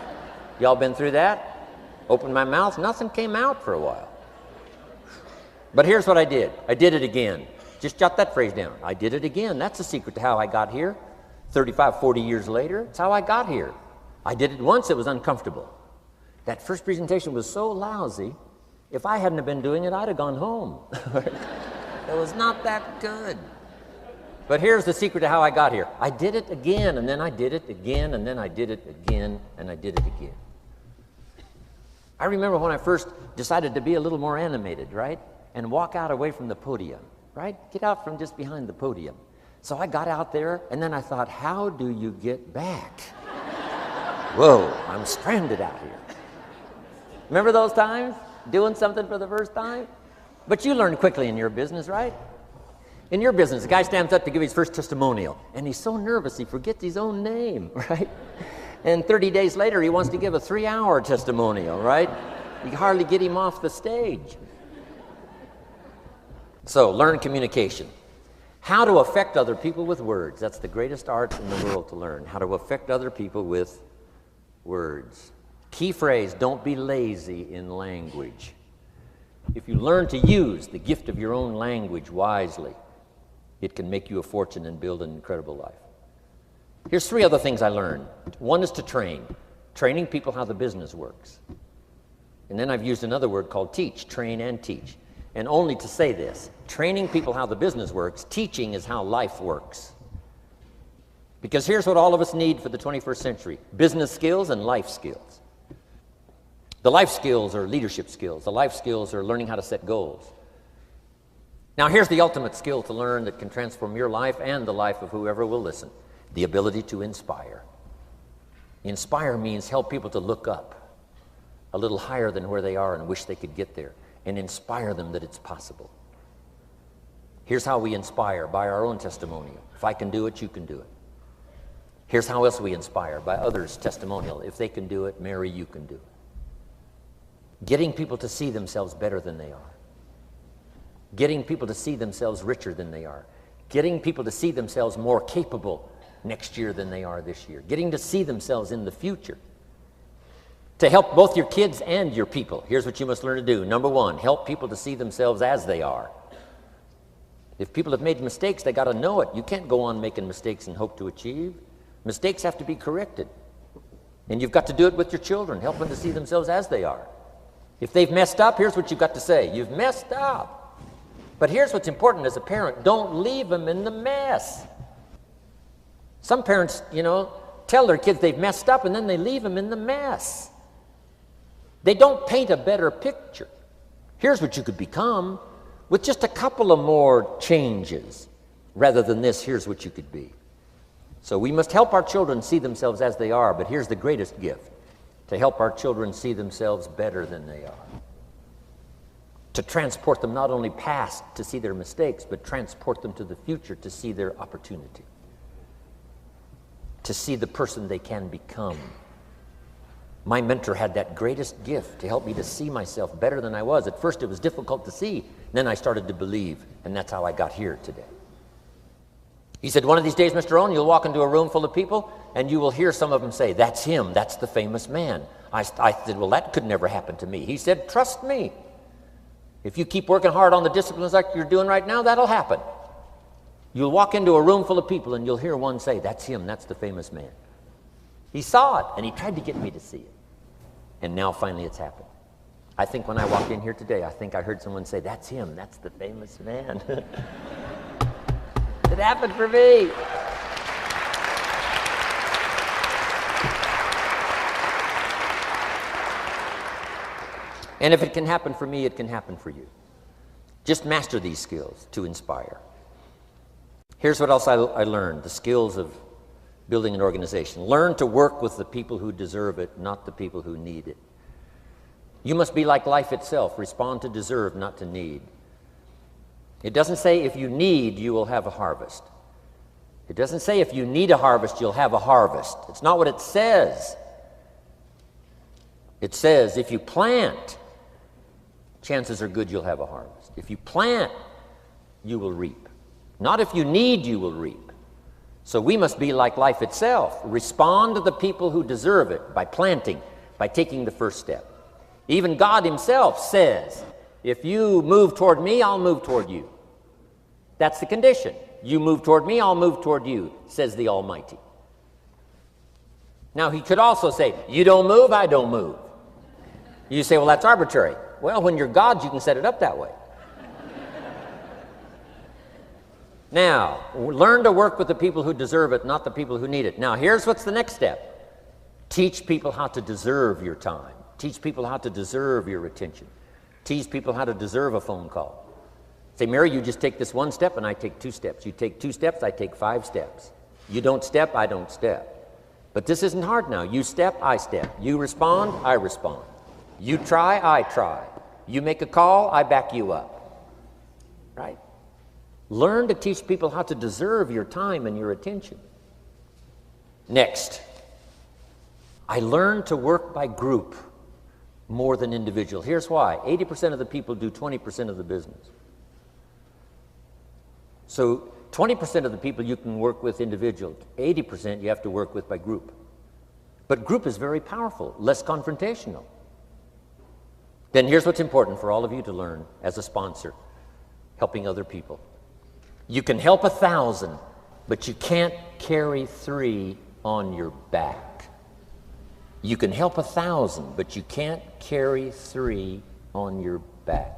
Y'all been through that? Opened my mouth, nothing came out for a while. But here's what I did. I did it again. Just jot that phrase down. I did it again. That's the secret to how I got here. 35, 40 years later, it's how I got here. I did it once, it was uncomfortable. That first presentation was so lousy, if I hadn't have been doing it, I'd have gone home. It was not that good. But here's the secret to how I got here. I did it again, and then I did it again, and then I did it again, and I did it again. I remember when I first decided to be a little more animated, right? And walk out away from the podium, right? Get out from just behind the podium. So I got out there, and then I thought, how do you get back? Whoa, I'm stranded out here. Remember those times? Doing something for the first time? But you learn quickly in your business, right? In your business, a guy stands up to give his first testimonial, and he's so nervous he forgets his own name, right? And 30 days later, he wants to give a 3-hour testimonial, right? You can hardly get him off the stage. So, learn communication. How to affect other people with words. That's the greatest art in the world to learn. How to affect other people with words. Key phrase, don't be lazy in language. If you learn to use the gift of your own language wisely, it can make you a fortune and build an incredible life. Here's 3 other things I learned. One is to train. Training people how the business works. And then I've used another word called teach. Train and teach. And only to say this, training people how the business works, teaching is how life works. Because here's what all of us need for the 21st century: business skills and life skills. The life skills are leadership skills. The life skills are learning how to set goals. Now here's the ultimate skill to learn that can transform your life and the life of whoever will listen: the ability to inspire. Inspire means help people to look up a little higher than where they are and wish they could get there, and inspire them that it's possible. Here's how we inspire: by our own testimonial. If I can do it, you can do it. Here's how else we inspire: by others' testimonial. If they can do it, Mary, you can do it. Getting people to see themselves better than they are. Getting people to see themselves richer than they are. Getting people to see themselves more capable next year than they are this year. Getting to see themselves in the future. To help both your kids and your people, here's what you must learn to do. Number 1, help people to see themselves as they are. If people have made mistakes, they got to know it. You can't go on making mistakes and hope to achieve. Mistakes have to be corrected. And you've got to do it with your children. Help them to see themselves as they are. If they've messed up, here's what you've got to say: you've messed up. But here's what's important as a parent: don't leave them in the mess. Some parents, tell their kids they've messed up and then they leave them in the mess. They don't paint a better picture. Here's what you could become with just a couple of more changes. Rather than this, here's what you could be. So we must help our children see themselves as they are, but here's the greatest gift: to help our children see themselves better than they are. To transport them not only past to see their mistakes, but transport them to the future to see their opportunity. To see the person they can become. My mentor had that greatest gift to help me to see myself better than I was. At first it was difficult to see, then I started to believe, and that's how I got here today. He said, one of these days, Mr. Rohn, you'll walk into a room full of people and you will hear some of them say, "That's him, that's the famous man." I said, well, that could never happen to me. He said, trust me. If you keep working hard on the disciplines like you're doing right now, that'll happen. You'll walk into a room full of people and you'll hear one say, "That's him, that's the famous man." He saw it and he tried to get me to see it. And now finally it's happened. I think when I walked in here today, I think I heard someone say, "That's him, that's the famous man." It happened for me. And if it can happen for me, it can happen for you. Just master these skills to inspire. Here's what else I learned: the skills of building an organization. Learn to work with the people who deserve it, not the people who need it. You must be like life itself. Respond to deserve, not to need. It doesn't say if you need, you will have a harvest. It doesn't say if you need a harvest, you'll have a harvest. It's not what it says. It says if you plant, chances are good you'll have a harvest. If you plant, you will reap. Not if you need, you will reap. So we must be like life itself. Respond to the people who deserve it by planting, by taking the first step. Even God himself says, if you move toward me, I'll move toward you. That's the condition. You move toward me, I'll move toward you, says the Almighty. Now he could also say, you don't move, I don't move. You say, well, that's arbitrary. Well, when you're God, you can set it up that way. Now, learn to work with the people who deserve it, not the people who need it. Now, here's what's the next step. Teach people how to deserve your time. Teach people how to deserve your attention. Teach people how to deserve a phone call. Say, Mary, you just take this one step and I take 2 steps. You take 2 steps, I take 5 steps. You don't step, I don't step. But this isn't hard now. You step, I step. You respond, I respond. You try, I try. You make a call, I back you up. Right? Learn to teach people how to deserve your time and your attention. Next, I learned to work by group more than individual. Here's why. 80% of the people do 20% of the business. So 20% of the people you can work with individual, 80% you have to work with by group. But group is very powerful, less confrontational. Then here's what's important for all of you to learn as a sponsor, helping other people. You can help 1,000, but you can't carry 3 on your back. You can help 1,000, but you can't carry 3 on your back.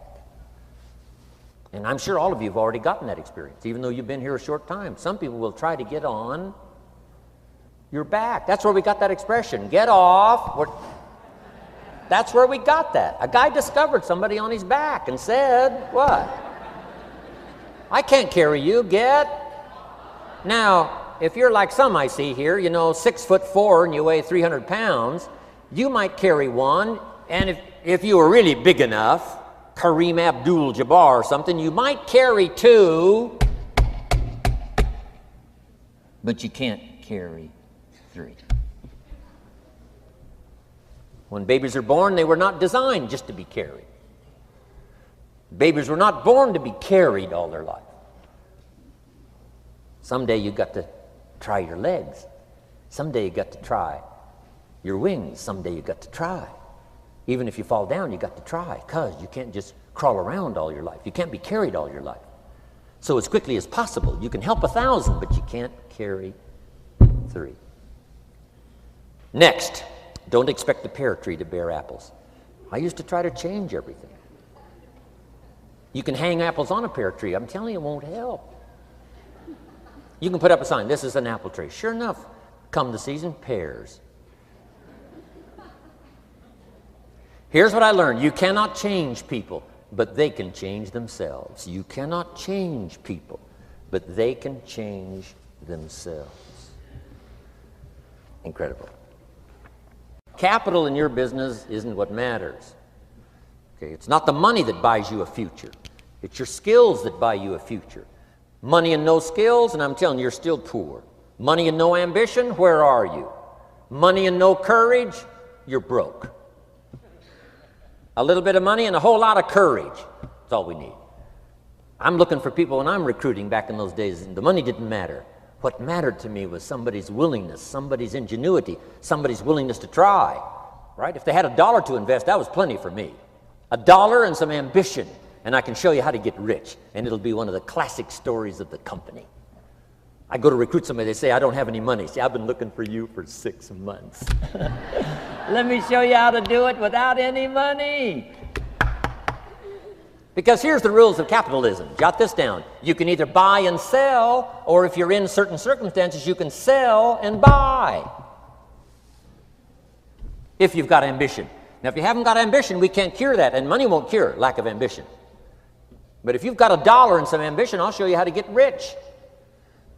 And I'm sure all of you have already gotten that experience, even though you've been here a short time. Some people will try to get on your back. That's where we got that expression, get off. That's where we got that. A guy discovered somebody on his back and said, what? I can't carry you, get. Now, if you're like some I see here, 6'4" and you weigh 300 pounds, you might carry one, and if you were really big enough, Kareem Abdul-Jabbar or something, you might carry 2, but you can't carry 3. When babies are born, they were not designed just to be carried. Babies were not born to be carried all their life. Someday you got to try your legs. Someday you got to try your wings. Someday you got to try. Even if you fall down, you got to try, because you can't just crawl around all your life. You can't be carried all your life. So as quickly as possible, you can help 1,000, but you can't carry 3. Next, don't expect the pear tree to bear apples. I used to try to change everything. You can hang apples on a pear tree. I'm telling you, it won't help. You can put up a sign, this is an apple tree. Sure enough, come the season, pears. Here's what I learned. You cannot change people, but they can change themselves. You cannot change people, but they can change themselves. Incredible. Capital in your business isn't what matters. Okay, it's not the money that buys you a future. It's your skills that buy you a future. Money and no skills, and I'm telling you, you're still poor. Money and no ambition, where are you? Money and no courage, you're broke. A little bit of money and a whole lot of courage. That's all we need. I'm looking for people when I'm recruiting back in those days, and the money didn't matter. What mattered to me was somebody's willingness, somebody's ingenuity, somebody's willingness to try, right? If they had $1 to invest, that was plenty for me. $1 and some ambition, and I can show you how to get rich, and it'll be one of the classic stories of the company. I go to recruit somebody, they say, I don't have any money. See, I've been looking for you for 6 months. Let me show you how to do it without any money. Because here's the rules of capitalism. Jot this down. You can either buy and sell, or if you're in certain circumstances, you can sell and buy. If you've got ambition. Now, if you haven't got ambition, we can't cure that, and money won't cure lack of ambition. But if you've got $1 and some ambition, I'll show you how to get rich.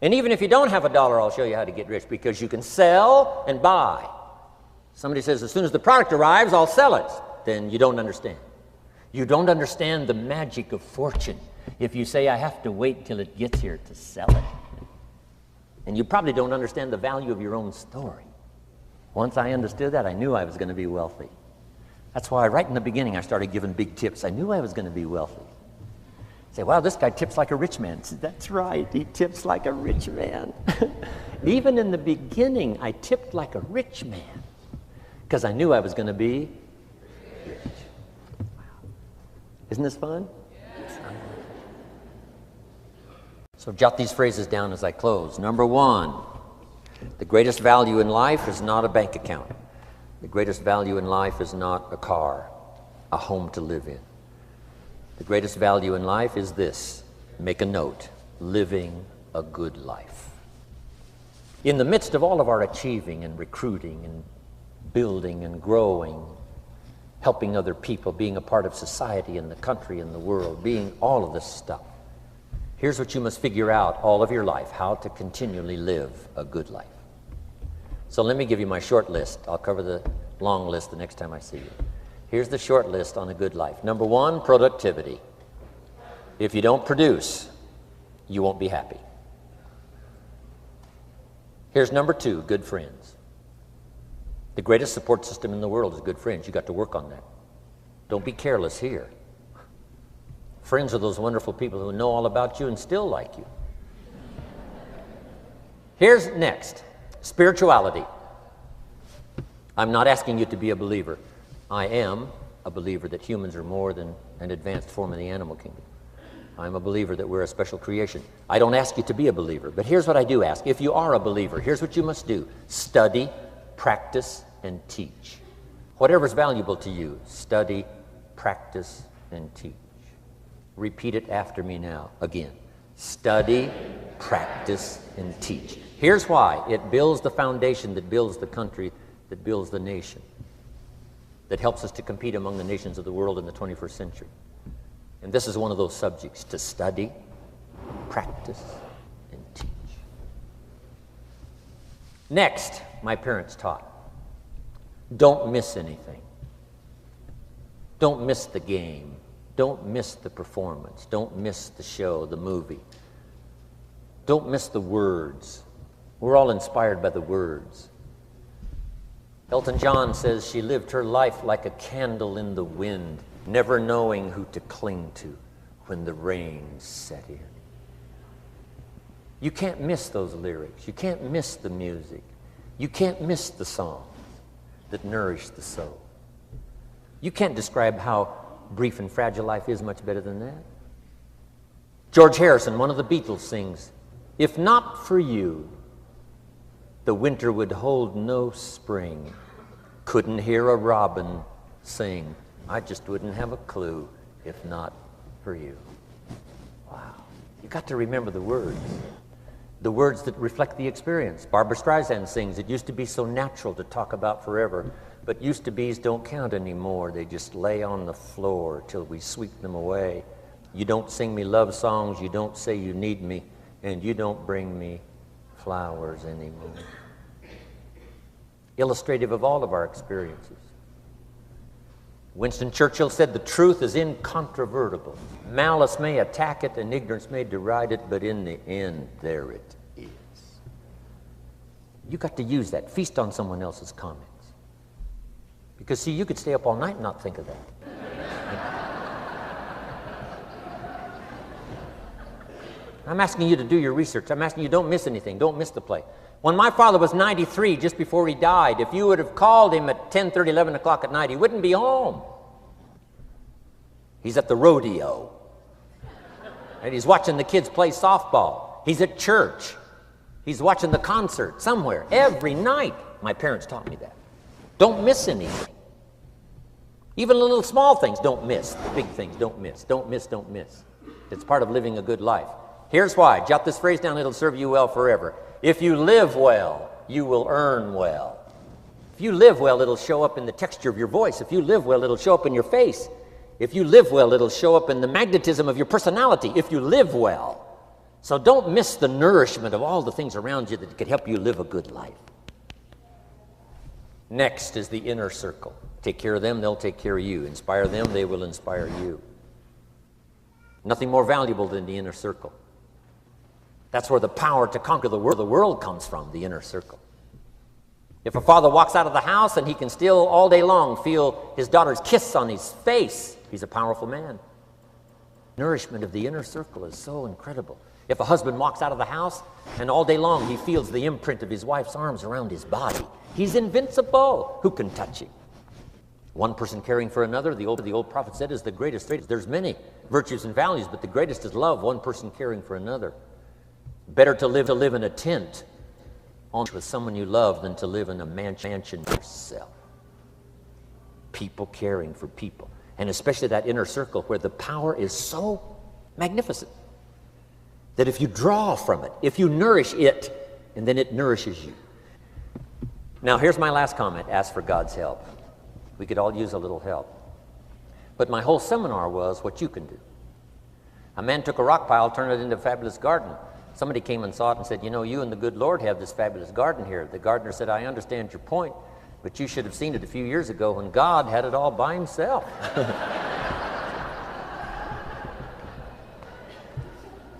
And even if you don't have $1, I'll show you how to get rich, because you can sell and buy. Somebody says, as soon as the product arrives, I'll sell it. Then you don't understand. You don't understand the magic of fortune if you say, I have to wait till it gets here to sell it. And you probably don't understand the value of your own story. Once I understood that, I knew I was going to be wealthy. That's why right in the beginning I started giving big tips. I knew I was going to be wealthy. Say, wow, this guy tips like a rich man. I said, that's right, he tips like a rich man. Even in the beginning, I tipped like a rich man because I knew I was going to be rich. Wow. Isn't this fun? Yes. So jot these phrases down as I close. Number 1, the greatest value in life is not a bank account. The greatest value in life is not a car, a home to live in. The greatest value in life is this. Make a note. Living a good life. In the midst of all of our achieving and recruiting and building and growing, helping other people, being a part of society and the country and the world, being all of this stuff, here's what you must figure out all of your life, how to continually live a good life. So let me give you my short list. I'll cover the long list the next time I see you. Here's the short list on a good life. Number 1, productivity. If you don't produce, you won't be happy. Here's number 2, good friends. The greatest support system in the world is good friends. You got to work on that. Don't be careless here. Friends are those wonderful people who know all about you and still like you. Here's next, spirituality. I'm not asking you to be a believer. I am a believer that humans are more than an advanced form of the animal kingdom. I'm a believer that we're a special creation. I don't ask you to be a believer, but here's what I do ask. If you are a believer, here's what you must do. Study, practice, and teach. Whatever's valuable to you, study, practice, and teach. Repeat it after me now, again. Study, practice, and teach. Here's why. It builds the foundation that builds the country, that builds the nation, that helps us to compete among the nations of the world in the 21st century. And this is one of those subjects, to study, practice, and teach. Next, my parents taught, don't miss anything. Don't miss the game. Don't miss the performance. Don't miss the show, the movie. Don't miss the words. We're all inspired by the words. Elton John says she lived her life like a candle in the wind, never knowing who to cling to when the rain set in. You can't miss those lyrics. You can't miss the music. You can't miss the songs that nourish the soul. You can't describe how brief and fragile life is much better than that. George Harrison, one of the Beatles, sings, "If not for you, the winter would hold no spring. Couldn't hear a robin sing. I just wouldn't have a clue if not for you." Wow. You got to remember the words that reflect the experience. Barbra Streisand sings, "It used to be so natural to talk about forever, but used to be's don't count anymore. They just lay on the floor till we sweep them away. You don't sing me love songs, you don't say you need me, and you don't bring me flowers anymore." Illustrative of all of our experiences. Winston Churchill said, "The truth is incontrovertible. Malice may attack it and ignorance may deride it, but in the end, there it is." You got to use that. Feast on someone else's comments. Because, see, you could stay up all night and not think of that. I'm asking you to do your research. I'm asking you, don't miss anything. Don't miss the play. When my father was 93, just before he died, if you would have called him at 10:30, 11 o'clock at night, he wouldn't be home. He's at the rodeo. And he's watching the kids play softball. He's at church. He's watching the concert somewhere. Every night. My parents taught me that. Don't miss anything. Even the little small things, don't miss. The big things, don't miss. Don't miss, don't miss. It's part of living a good life. Here's why. Jot this phrase down. It'll serve you well forever. If you live well, you will earn well. If you live well, it'll show up in the texture of your voice. If you live well, it'll show up in your face. If you live well, it'll show up in the magnetism of your personality. If you live well. So don't miss the nourishment of all the things around you that could help you live a good life. Next is the inner circle. Take care of them, they'll take care of you. Inspire them, they will inspire you. Nothing more valuable than the inner circle. That's where the power to conquer the world comes from, the inner circle. If a father walks out of the house and he can still all day long feel his daughter's kiss on his face, he's a powerful man. Nourishment of the inner circle is so incredible. If a husband walks out of the house and all day long he feels the imprint of his wife's arms around his body, he's invincible. Who can touch him? One person caring for another, the old prophet said, is the greatest. There's many virtues and values, but the greatest is love, one person caring for another. Better to live in a tent with someone you love than to live in a mansion yourself. People caring for people. And especially that inner circle where the power is so magnificent that if you draw from it, if you nourish it, and then it nourishes you. Now, here's my last comment. Ask for God's help. We could all use a little help. But my whole seminar was what you can do. A man took a rock pile, turned it into a fabulous garden. Somebody came and saw it and said, "You know, you and the good Lord have this fabulous garden here." The gardener said, "I understand your point, but you should have seen it a few years ago when God had it all by himself."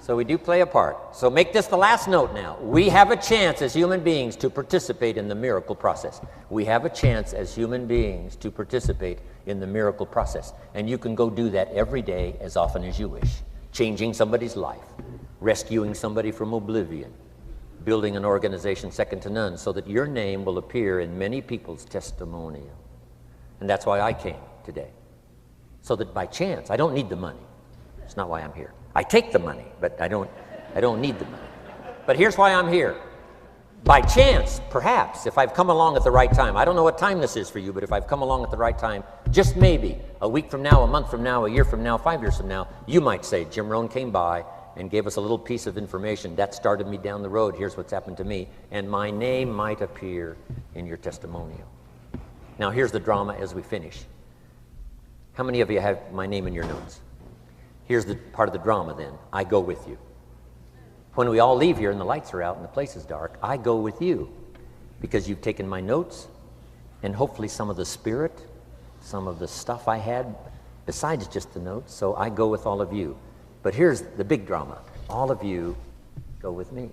So we do play a part. So make this the last note now. We have a chance as human beings to participate in the miracle process. We have a chance as human beings to participate in the miracle process. And you can go do that every day as often as you wish. Changing somebody's life, rescuing somebody from oblivion, building an organization second to none so that your name will appear in many people's testimonial. And that's why I came today. So that by chance, I don't need the money. It's not why I'm here. I take the money, but I don't need the money. But here's why I'm here. By chance, perhaps, if I've come along at the right time, I don't know what time this is for you, but if I've come along at the right time, just maybe, a week from now, a month from now, a year from now, 5 years from now, you might say, Jim Rohn came by and gave us a little piece of information. That started me down the road. Here's what's happened to me. And my name might appear in your testimonial. Now, here's the drama as we finish. How many of you have my name in your notes? Here's the part of the drama then. I go with you. When we all leave here and the lights are out and the place is dark, I go with you because you've taken my notes and hopefully some of the spirit, some of the stuff I had besides just the notes. So I go with all of you. But here's the big drama. All of you go with me.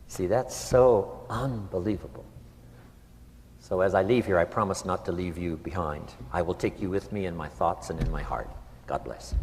See, that's so unbelievable. So as I leave here, I promise not to leave you behind. I will take you with me in my thoughts and in my heart. God bless.